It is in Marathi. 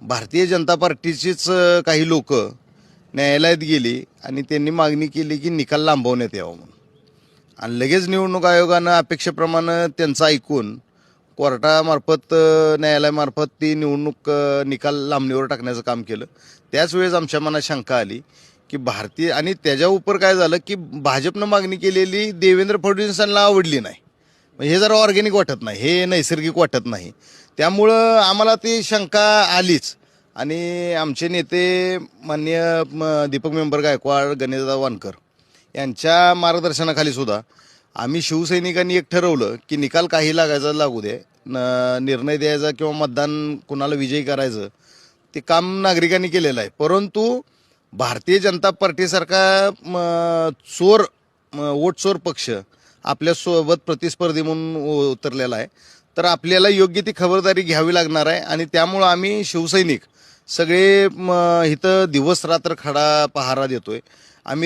भारतीय जनता पार्टीचीच काही लोक न्यायालयात गेली आणि त्यांनी मागणी केली की निकाल लांबवण्यात यावा म्हणून. आणि लगेच निवडणूक आयोगानं अपेक्षेप्रमाणे त्यांचं ऐकून कोर्टामार्फत न्यायालयामार्फत ती निवडणूक निकाल लांबणीवर टाकण्याचं काम केलं. त्याच वेळेस आमच्या मनात शंका आली की भारतीय आणि त्याच्या उपर काय झालं की भाजपनं मागणी केलेली देवेंद्र फडणवीसांना आवडली नाही. हे जरा ऑर्गॅनिक वाटत नाही, हे नैसर्गिक वाटत नाही. त्यामुळं आम्हाला ती शंका आलीच. आणि आमचे नेते माननीय दीपक मेंबर गायकवाड, गणेशदादा वानकर यांच्या मार्गदर्शनाखाली सुद्धा आम्ही शिवसैनिकांनी एक ठरवलं की निकाल काही लागायचा लागू दे, निर्णय द्यायचा किंवा मतदान कुणाला विजयी करायचं ते काम नागरिकांनी केलेलं आहे. परंतु भारतीय जनता पार्टीसारखा चोर वोट चोर पक्ष आपल्यासोबत प्रतिस्पर्धी म्हणून उतरलेला आहे. तर आपल्याला योग्य ती खबरदारी घ्यावी लागणार आहे. आणि त्यामुळं आम्ही शिवसैनिक सगळे इथं दिवस रात्र खडा पहारा देतोय. आम्ही